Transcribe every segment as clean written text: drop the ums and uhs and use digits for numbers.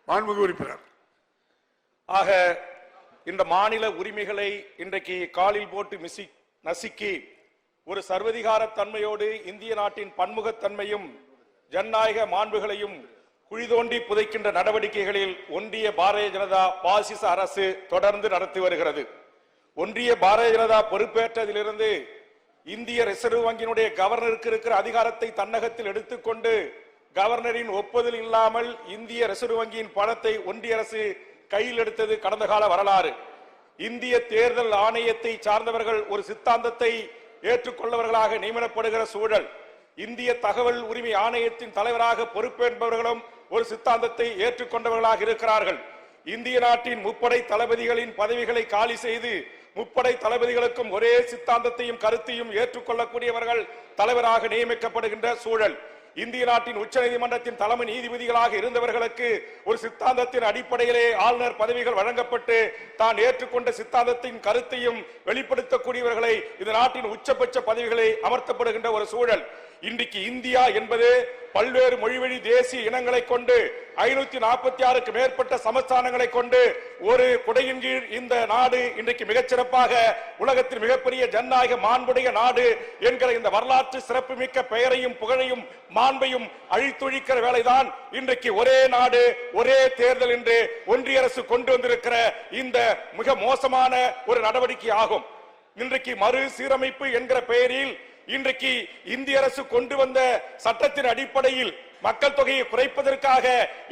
மாண்புமிகு உறுப்பினர். ஆக இந்த மாநில உரிமைகளை இன்றைக்கு காலில் போட்டு நசுக்கி ஒரு சர்வதிகார தன்மையோடு இந்திய நாட்டின் பன்முகத்தன்மையும் ஜனநாயக மாண்புகளையும் குழிதோண்டி புதைக்கின்ற நடவடிக்கைகளில் ஒன்றிய பாரதிய ஜனதா பாசிச அரசு தொடர்ந்து நடத்தி வருகிறது. ஒன்றிய பாரதிய ஜனதா பொறுப்பேற்றதிலிருந்து இந்திய ரிசர்வ் வங்கியினுடைய கவர்னருக்கு இருக்கிற அதிகாரத்தை தன்னகத்தில் எடுத்துக்கொண்டு கவர்னரின் ஒப்புதல் இல்லாமல் இந்திய ரிசர்வ் வங்கியின் பணத்தை ஒன்றிய அரசு கையில் எடுத்தது கடந்த கால வரலாறு. இந்திய தேர்தல் ஆணையத்தை சார்ந்தவர்கள் ஒரு சித்தாந்தத்தை ஏற்றுக்கொள்ளவர்களாக நியமனப்படுகிற சூழல். இந்திய தகவல் உரிமை ஆணையத்தின் தலைவராக பொறுப்பேற்பவர்களும் ஒரு சித்தாந்தத்தை ஏற்றுக்கொண்டவர்களாக இருக்கிறார்கள். இந்திய நாட்டின் முப்படை தளபதிகளின் பதவிகளை காலி செய்து முப்படை தளபதிகளுக்கும் ஒரே சித்தாந்தத்தையும் கருத்தையும் ஏற்றுக்கொள்ளக்கூடியவர்கள் தலைவராக நியமிக்கப்படுகின்ற சூழல். இந்திய நாட்டின் உச்ச நீதிமன்றத்தின் தலைமை நீதிபதிகளாக இருந்தவர்களுக்கு ஒரு சித்தாந்தத்தின் அடிப்படையிலே ஆளுநர் பதவிகள் வழங்கப்பட்டு தான் ஏற்றுக்கொண்ட சித்தாந்தத்தின் கருத்தையும் வெளிப்படுத்தக்கூடியவர்களை இந்த நாட்டின் உச்சபட்ச பதவிகளை அமர்த்தப்படுகின்ற ஒரு சூழல். இன்றைக்கு இந்தியா என்பது பல்வேறு மொழிவழி தேசிய இனங்களை கொண்டு 546க்கு மேற்பட்ட சமஸ்தானங்களை கொண்டு ஒரு குடையின் கீழ் இந்த நாடு இன்றைக்கு மிகச்சிறப்பாக உலகத்தில் மிகப்பெரிய ஜனநாயக மாண்புடைய நாடு என்கிற இந்த வரலாற்று சிறப்புமிக்க பெயரையும் புகழையும் மாண்பையும் அழித்தொழிக்கிற வேலைதான் இன்றைக்கு ஒரே நாடு ஒரே தேர்தல் என்று ஒன்றிய அரசு கொண்டு வந்திருக்கிற இந்த மிக மோசமான ஒரு நடவடிக்கை ஆகும். இன்றைக்கு மறு சீரமைப்பு என்கிற பெயரில் இன்றைக்கு இந்திய அரசு கொண்டு வந்த சட்டத்தின் அடிப்படையில் மக்கள் தொகையை குறைப்பதற்காக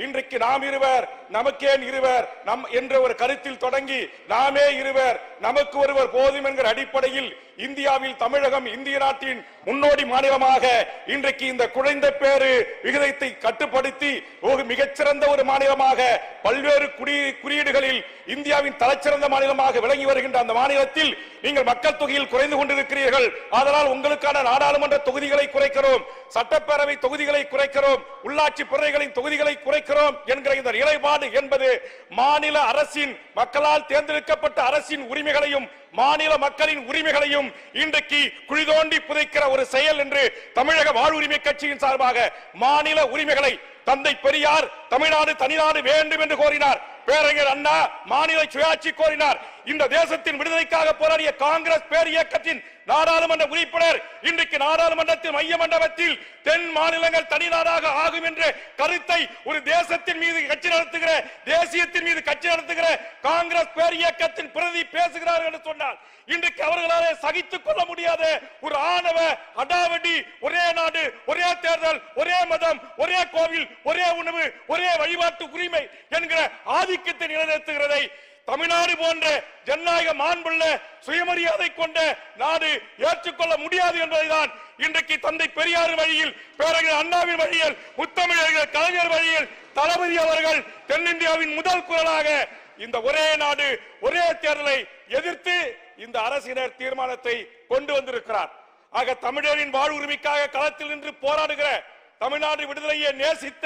இன்றைக்கு நாம் இருவர் நமக்கேன் இருவர் நம் என்ற ஒரு கருத்தில் தொடங்கி நாமே இருவர் நமக்கு ஒருவர் போதும் என்கிற அடிப்படையில் இந்தியாவில் தமிழகம் இந்திய நாட்டின் முன்னோடி மாநிலமாக இன்றைக்கு இந்த குறைந்த பேரு விகிதத்தை கட்டுப்படுத்தி ஒரு மிகச்சிறந்த ஒரு மாநிலமாக பல்வேறு குறியீடுகளில் இந்தியாவின் தலைச்சிறந்த மாநிலமாக விளங்கி வருகின்ற அந்த மாநிலத்தில் நீங்கள் மக்கள் தொகையில் குறைந்து கொண்டிருக்கிறீர்கள். அதனால் உங்களுக்கான நாடாளுமன்ற தொகுதிகளை குறைக்கிறோம், சட்டப்பேரவை தொகுதிகளை குறைக்கிறோம், உள்ளாட்சி பிரிவுகளின் தொகுதிகளை குறைக்கிறோம் என்கிற இந்த நிலைப்பாடு என்பது மாநில அரசின் மக்களால் தேர்ந்தெடுக்கப்பட்ட அரசின் உரிமைகளையும் மாநில மக்களின் உரிமைகளையும் இன்றைக்கு குழிதோண்டி புதைக்கிற ஒரு செயல் என்று தமிழக வாழ்வுரிமை கட்சியின் சார்பாக மாநில உரிமைகளை தந்தை பெரியார் தமிழ்நாடு தனிநாடு வேண்டும் என்று கோரினார். பேரறிஞர் அண்ணா மாநில சுயாட்சி கோரினார். இந்த தேசத்தின் விடுதலைக்காக போராடிய காங்கிரஸ் பேர் இயக்கத்தின் நாடாளுமன்ற உறுப்பினர் இன்றைக்கு நாடாளுமன்றத்தின் மைய மண்டபத்தில் தென் மாநிலங்கள் தனிநாடாக ஆகும் என்ற கருத்தை ஒரு தேசத்தின் மீது கட்சி நடத்துகிற தேசியத்தின் மீது கட்சி நடத்துகிற காங்கிரஸ் பேர் இயக்கத்தின் பிரதி பேசுகிறார்கள் என்று சொன்னால் இன்றைக்கு அவர்களாலே சகித்துக் கொள்ள முடியாத ஒரு ஆணவ அடாவடி ஒரே நாடு ஒரே தேர்தல் ஒரே மதம் ஒரே கோவில் ஒரே உணவு ஒரே வழிபாட்டு உரிமை என்கிற ஆதிக்கத்தை நிலைநிறுத்துகிறதை தமிழ்நாடு போன்ற ஜனநாயக மாண்புள்ள சுயமரியாதை கொண்ட நாடு ஏற்றுக்கொள்ள முடியாது என்பதைதான் இன்றைக்கு தந்தை பெரியார் வழியில் பேரறிஞர் அண்ணாவின் வழியில் முத்தமிழர் கலைஞர் வழியில் தளபதி அவர்கள் தென்னிந்தியாவின் முதல் குரலாக இந்த ஒரே நாடு ஒரே தேர்தலை எதிர்த்து இந்த அரசினர் தீர்மானத்தை கொண்டு வந்திருக்கிறார். ஆக தமிழரின் வாழ்வுரிமைக்காக களத்தில் நின்று போராடுகிற தமிழ்நாடு விடுதலையை நேசித்த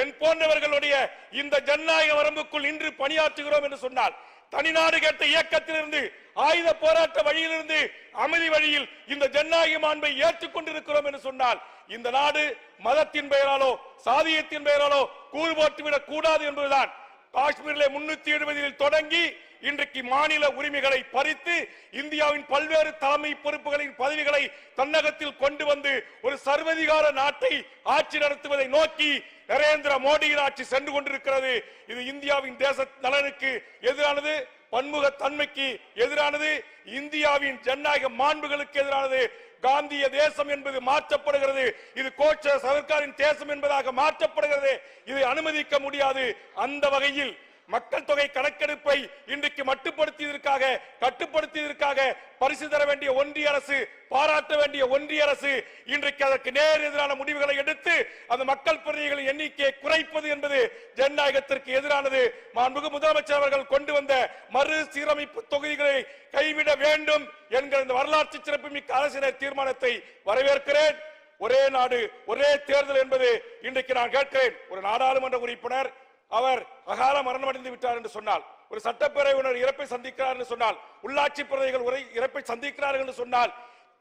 என் போன்றவர்களுடைய இந்த ஜனநாயக வரம்புக்குள் நின்று பணியாற்றுகிறோம் என்று சொன்னால் தனிநாடு கேட்ட இயக்கத்திலிருந்து ஆயுத போராட்ட வழியிலிருந்து அமைதி வழியில் இந்த ஜனநாயக மாண்பை ஏற்றுக்கொண்டிருக்கிறோம் என்று சொன்னால் இந்த நாடு மதத்தின் பெயராலோ சாதியத்தின் பெயராலோ கூறு போட்டுவிடக் கூடாது என்பதுதான் காஷ்மீரிலே 370 தொடங்கி இன்றைக்கு மாநில உரிமைகளை பறித்து இந்தியாவின் பல்வேறு தலைமை பொறுப்புகளின் பதவிகளை தன்னகத்தில் கொண்டு வந்து ஒரு சர்வதிகார நாட்டை ஆட்சி நடத்துவதை நோக்கி நரேந்திர மோடியின் ஆட்சி சென்று கொண்டிருக்கிறது. இது இந்தியாவின் தேச நலனுக்கு எதிரானது, பன்முகத்தன்மைக்கு எதிரானது, இந்தியாவின் ஜனநாயக மாண்புகளுக்கு எதிரானது. காந்திய தேசம் என்பது மாற்றப்படுகிறது, இது கோட்ச சர்க்காரின் தேசம் என்பதாக மாற்றப்படுகிறது. இதை அனுமதிக்க முடியாது. அந்த வகையில் மக்கள் தொகை கணக்கெடுப்பை இன்றைக்கு கட்டுப்படுத்தியதற்காக பரிசு தர வேண்டிய ஒன்றிய அரசு, பாராட்ட வேண்டிய ஒன்றிய அரசு இன்றைக்கு அதற்கு நேர் எதிரான முடிவுகளை எடுத்து அந்த மக்கள் பிரதிநிதிகளின் எண்ணிக்கையை குறைப்பது என்பது ஜனநாயகத்திற்கு எதிரானது. மாண்புமிகு முதலமைச்சர் அவர்கள் கொண்டு வந்த மறு சீரமைப்பு தொகுதிகளை கைவிட வேண்டும் என்கிற இந்த வரலாற்று சிறப்புமிக்க அரசினர் தீர்மானத்தை வரவேற்கிறேன். ஒரே நாடு ஒரே தேர்தல் என்பது இன்றைக்கு நான் கேட்கிறேன். ஒரு நாடாளுமன்ற உறுப்பினர் அவர் அகால மரணம் அடைந்து விட்டார் என்று சொன்னால், ஒரு சட்டப்பேரவை இறப்பை சந்திக்கிறார் என்று சொன்னால், உள்ளாட்சி பிரதிகள் இறப்பை சந்திக்கிறார்கள் என்று சொன்னால்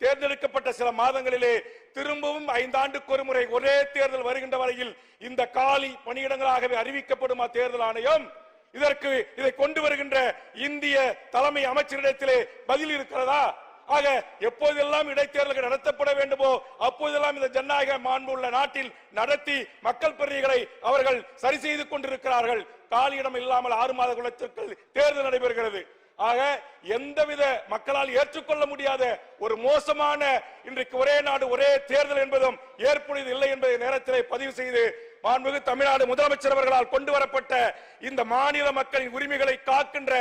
தேர்ந்தெடுக்கப்பட்ட சில மாதங்களிலே திரும்பவும் 5 ஆண்டுக்கு ஒரு முறை ஒரே தேர்தல் வருகின்ற வரையில் இந்த காலி பணியிடங்களாகவே அறிவிக்கப்படுமா தேர்தல் ஆணையம்? இதை கொண்டு வருகின்ற இந்திய தலைமை அமைச்சரிடத்திலே பதில் இருக்கிறதா? ஆக எப்போதெல்லாம் இடைத்தேர்தல்கள் நடத்தப்பட வேண்டுமோ அப்போதெல்லாம் இந்த ஜனநாயக மாண்பு உள்ள நாட்டில் நடத்தி மக்கள் பிரதிகளை அவர்கள் சரி செய்து கொண்டிருக்கிறார்கள். காலியிடம் இல்லாமல் 6 மாத காலத்திற்கு தேர்தல் நடைபெறுகிறது. ஆக எந்தவித மக்களால் ஏற்றுக்கொள்ள முடியாத ஒரு மோசமான இன்றைக்கு ஒரே நாடு ஒரே தேர்தல் என்பதும் ஏற்புடையது இல்லை என்பதை நேரத்திலே பதிவு செய்து மாண்புமிகு தமிழ்நாடு முதலமைச்சர் அவர்களால் கொண்டு வரப்பட்ட இந்த மாநில மக்களின் உரிமைகளை காக்கின்ற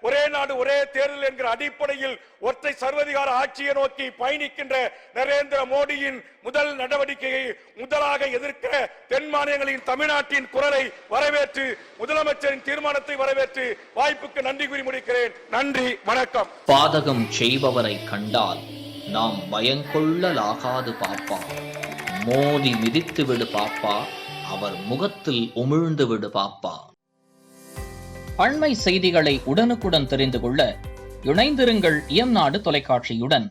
ஒரே நாடு ஒரே தேர்தல் என்கிற அடிப்படையில் ஒற்றை சர்வதிகார ஆட்சியை நோக்கி பயணிக்கின்ற நரேந்திர மோடியின் முதல் நடவடிக்கையை முதலாக எதிர்க்கிற தென் மாநிலங்களின் தமிழ்நாட்டின் குரலை வரவேற்று முதலமைச்சரின் தீர்மானத்தை வரவேற்று வாய்ப்புக்கு நன்றி கூறி முடிக்கிறேன். நன்றி, வணக்கம். பாதகம் செய்பவரை கண்டால் நாம் பயங்கொள்ளலாகாது பாப்பா, மோதி மிதித்து விடு பாப்பா, அவர் முகத்தில் உமிழ்ந்து விடு பாப்பா. அண்மை செய்திகளை உடனுக்குடன் தெரிந்து கொள்ள இணைந்திருங்கள் இயம்நாடு தொலைக்காட்சியுடன்.